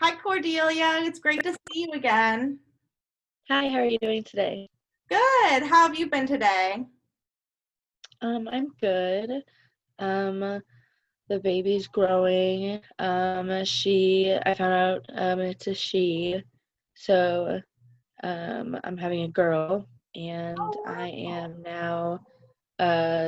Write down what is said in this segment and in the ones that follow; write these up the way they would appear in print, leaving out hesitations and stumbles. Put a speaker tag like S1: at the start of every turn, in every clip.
S1: Hi, Cordelia. It's great to see you again.
S2: Hi, how are you doing today?
S1: Good. How have you been today?
S2: I'm good. Um, the baby's growing. I found out it's a she, so I'm having a girl, and
S1: Oh,
S2: I
S1: wow.
S2: am now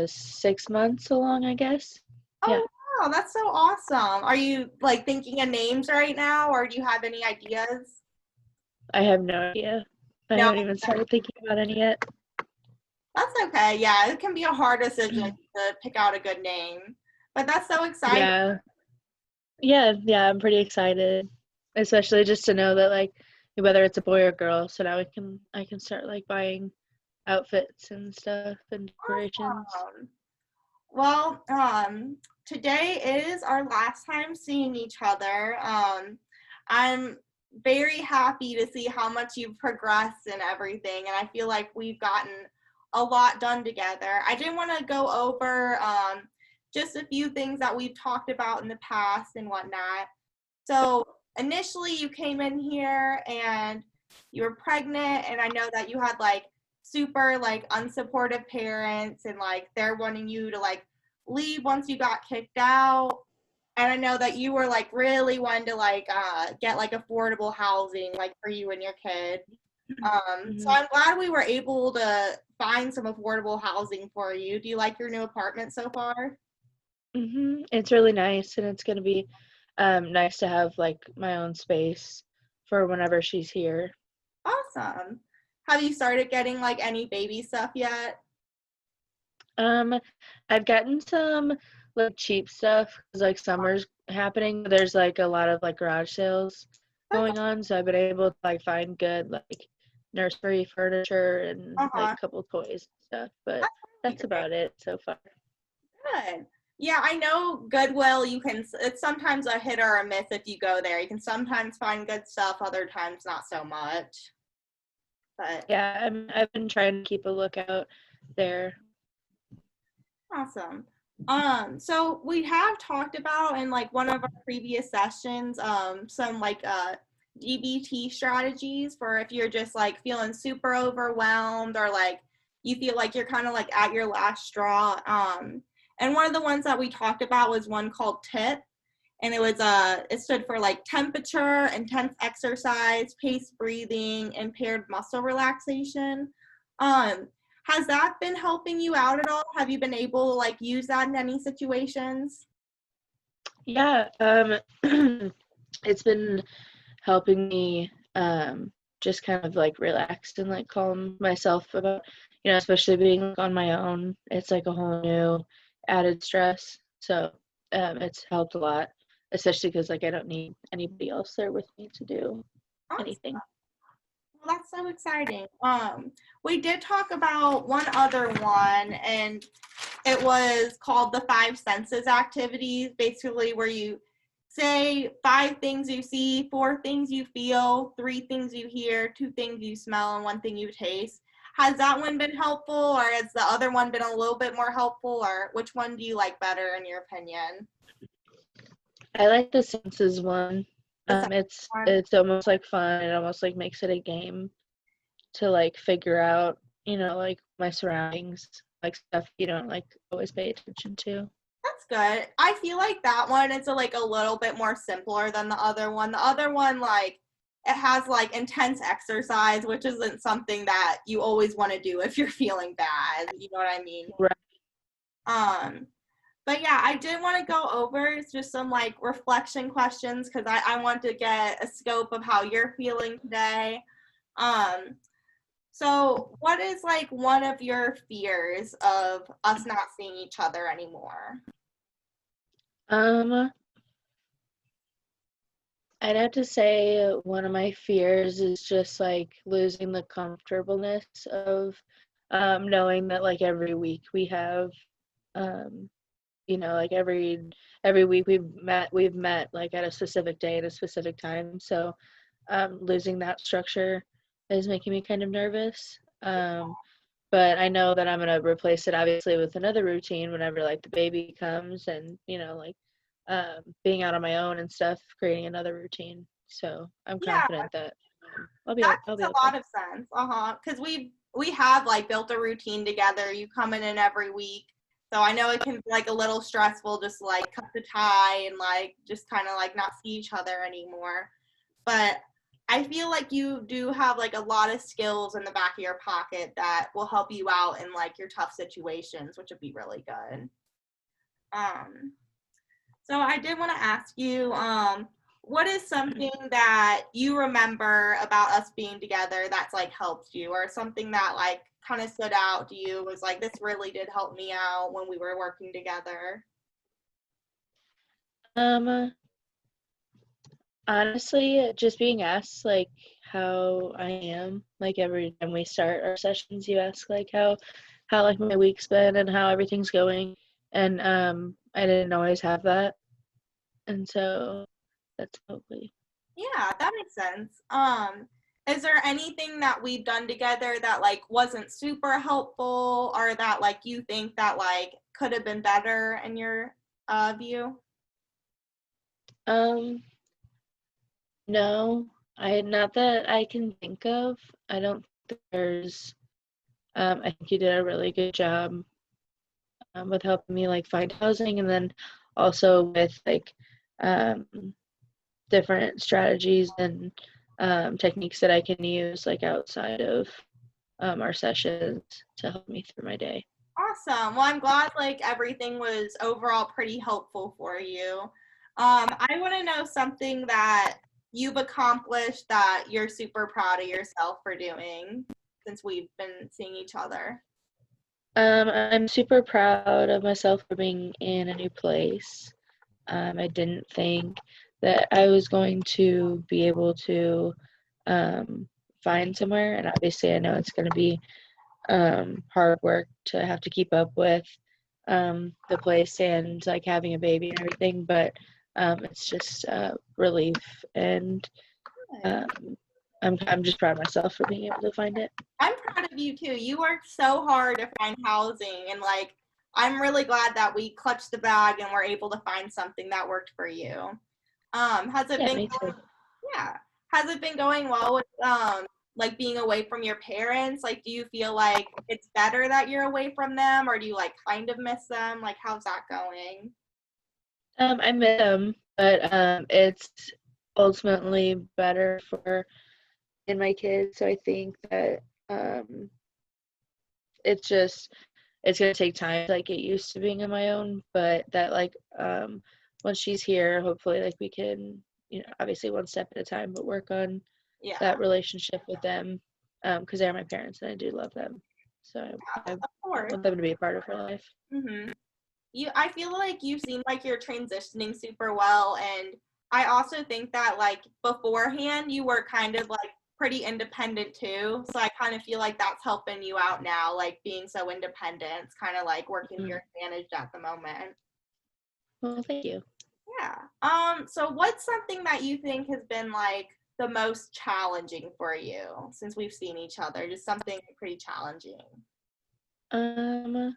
S2: 6 months along, I guess. Yeah,
S1: Oh, wow. That's so awesome. Are you like thinking of names right now, or do you have any ideas?
S2: I have no idea. I
S1: No,
S2: haven't even started thinking about any yet.
S1: that's okay. Yeah, it can be a hard decision to pick out a good name, but that's so exciting.
S2: Yeah, yeah, I'm pretty excited, especially just to know that like whether it's a boy or girl. So now I can start like buying outfits and stuff and decorations.
S1: Awesome. Well, today is our last time seeing each other. I'm very happy to see how much you've progressed and everything, and I feel like we've gotten a lot done together. I did want to go over just a few things that we've talked about in the past and whatnot. So initially, you came in here and you were pregnant, and I know that you had like super like unsupportive parents, and like they're wanting you to like leave once you got kicked out. And I know that you were like really wanting to like get like affordable housing like for you and your kid. So
S2: hmm
S1: I'm glad we were able to find some affordable housing for you. Do you like your new apartment so far?
S2: It's really nice, and it's gonna be nice to have like my own space for whenever she's here.
S1: Awesome. Have you started getting like any baby stuff yet?
S2: Um, I've gotten some like cheap stuff because like summer's happening. There's like a lot of like garage sales
S1: That's
S2: going on, so I've been able to like find good like nursery furniture and like
S1: uh-huh.
S2: a couple toys and stuff. But
S1: That's really
S2: that's
S1: great.
S2: about it so far.
S1: Good. Yeah, I know Goodwill, it's sometimes a hit or a miss if you go there. You can sometimes find good stuff, other times not so much. But
S2: Yeah, I've been trying to keep a lookout there.
S1: awesome. So we have talked about in like one of our previous sessions, some like DBT strategies for if you're just like feeling super overwhelmed or like you feel like you're kind of like at your last straw. And one of the ones that we talked about was one called TIP, and it stood for like temperature, intense exercise, paced breathing, impaired muscle relaxation. Um, has that been helping you out at all? Have you been able to like use that in any situations?
S2: Yeah, it's been helping me just kind of like relax and like calm myself about, especially being like, on my own. It's like a whole new added stress. So it's helped a lot, especially because like I don't need anybody else there with me to do
S1: Awesome.
S2: anything.
S1: Well, that's so exciting. We did talk about one other one, and it was called the five senses activities, basically where you say five things you see, four things you feel, three things you hear, two things you smell, and one thing you taste. Has that one been helpful, or has the other one been a little bit more helpful, or which one do you like better in your opinion?
S2: I like the senses one.
S1: The second
S2: It's
S1: one?
S2: it's almost like fun. It almost like makes it a game to like figure out, like my surroundings, like stuff you don't like always pay attention to.
S1: That's good. I feel like that one is like a little bit more simpler than the other one. The other one, like, it has like intense exercise, which isn't something that you always want to do if you're feeling bad. You know what I mean?
S2: Right.
S1: Um, but yeah, I did want to go over just some like reflection questions because I want to get a scope of how you're feeling today. Um, so what is like one of your fears of us not seeing each other anymore?
S2: Um, I'd have to say one of my fears is just like losing the comfortableness of knowing that like every week we have um like every week we've met like at a specific day at a specific time. So losing that structure is making me kind of nervous. But I know that I'm gonna replace it obviously with another routine whenever like the baby comes and like being out on my own and stuff, creating another routine. So I'm
S1: Yeah,
S2: confident that
S1: that
S2: I'll
S1: makes
S2: be
S1: a lot
S2: okay.
S1: of sense. Because we have like built a routine together. You come in every week, so I know it can be like a little stressful, just like cut the tie and like just kind of like not see each other anymore. But I feel like you do have like a lot of skills in the back of your pocket that will help you out in like your tough situations, which would be really good. Um, so I did want to ask you, what is something that you remember about us being together that's like helped you, or something that like kind of stood out to you was like this really did help me out when we were working together?
S2: Um, Honestly, just being asked like how I am, like every time we start our sessions, you ask like how like my week's been and how everything's going, and I didn't always have that, and so that's probably.
S1: Yeah, that makes sense. Is there anything that we've done together that like wasn't super helpful or that like you think that like could have been better in your view?
S2: Um, no, I not that I can think of. I don't think there's. I think you did a really good job with helping me like find housing, and then also with like um, different strategies and techniques that I can use like outside of our sessions to help me through my day.
S1: Awesome. Well, I'm glad like everything was overall pretty helpful for you. I want to know something that you've accomplished that you're super proud of yourself for doing since we've been seeing each other.
S2: I'm super proud of myself for being in a new place. I didn't think that I was going to be able to um, find somewhere, and obviously, I know it's going to be hard work to have to keep up with the place and like having a baby and everything, but it's just relief, and
S1: Good.
S2: um, I'm just proud of myself for being able to find it.
S1: I'm proud of you too. You worked so hard to find housing, and like I'm really glad that we clutched the bag and were able to find something that worked for you. Has it
S2: Yeah,
S1: been
S2: me too.
S1: Yeah. Has it been going well with like being away from your parents? Like do you feel like it's better that you're away from them or do you like kind of miss them? Like how's that going?
S2: I miss them, but it's ultimately better for in my kids. So I think that um, it's just it's gonna take time to like get used to being on my own, but that like once she's here, hopefully like we can, obviously one step at a time, but work on
S1: Yeah,
S2: that relationship with them because they're my parents and I do love them. So I
S1: of course.
S2: want them to be a part of her life.
S1: Mhm. I feel like you seem like you're transitioning super well, and I also think that like beforehand you were kind of like pretty independent too. So I kind of feel like that's helping you out now, like being so independent. It's kind of like working to
S2: Mhm.
S1: your advantage at the moment.
S2: Well, thank you.
S1: Yeah. So what's something that you think has been like the most challenging for you since we've seen each other? Just something pretty challenging.
S2: Um,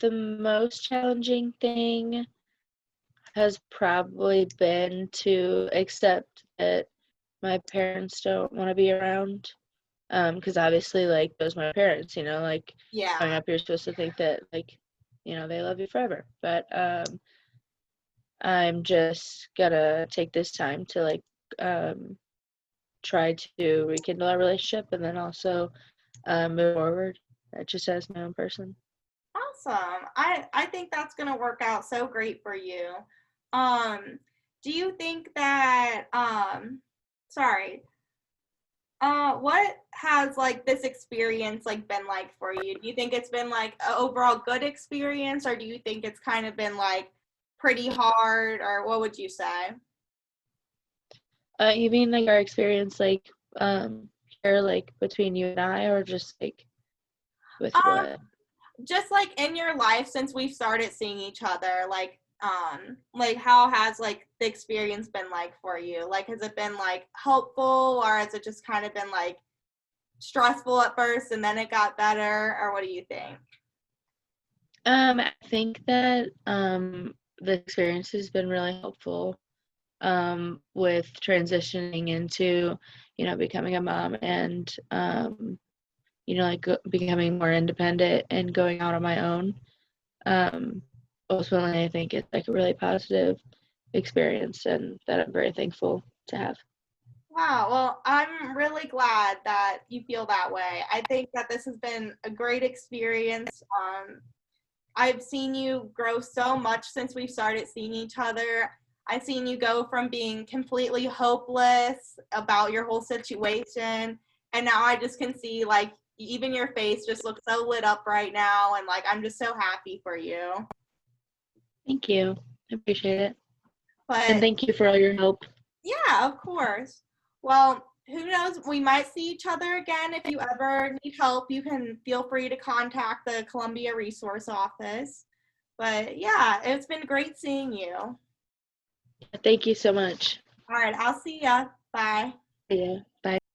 S2: the most challenging thing has probably been to accept that my parents don't want to be around. Because obviously, like, those my parents, like, growing
S1: Yeah.
S2: up, you're supposed to think that, like, they love you forever. But I'm just gonna take this time to, like, um, try to rekindle our relationship and then also move forward just as my own person.
S1: Awesome. I think that's going to work out so great for you. Um do you think that sorry. What has like this experience like been like for you? Do you think it's been like an overall good experience or do you think it's kind of been like pretty hard or what would you say?
S2: You mean, like, our experience, like, here, like, between you and I, or just, like, with
S1: Um
S2: what?
S1: just like in your life since we've started seeing each other, like how has like the experience been like for you? Like has it been like helpful or has it just kind of been like stressful at first and then it got better or what do you think?
S2: I think that the experience has been really helpful. with transitioning into, becoming a mom and, like becoming more independent and going out on my own. Ultimately, I think it's like a really positive experience and that I'm very thankful to have.
S1: Wow, well, I'm really glad that you feel that way. I think that this has been a great experience. I've seen you grow so much since we started seeing each other. I've seen you go from being completely hopeless about your whole situation, and now I just can see, like, even your face just looks so lit up right now, and, like, I'm just so happy for you.
S2: Thank you. I appreciate it. And
S1: But
S2: thank you for all your help.
S1: yeah, of course. Well, who knows? We might see each other again. If you ever need help, you can feel free to contact the Columbia Resource Office. But yeah, it's been great seeing you.
S2: Thank you so much.
S1: All right, I'll see ya. Bye.
S2: Yeah.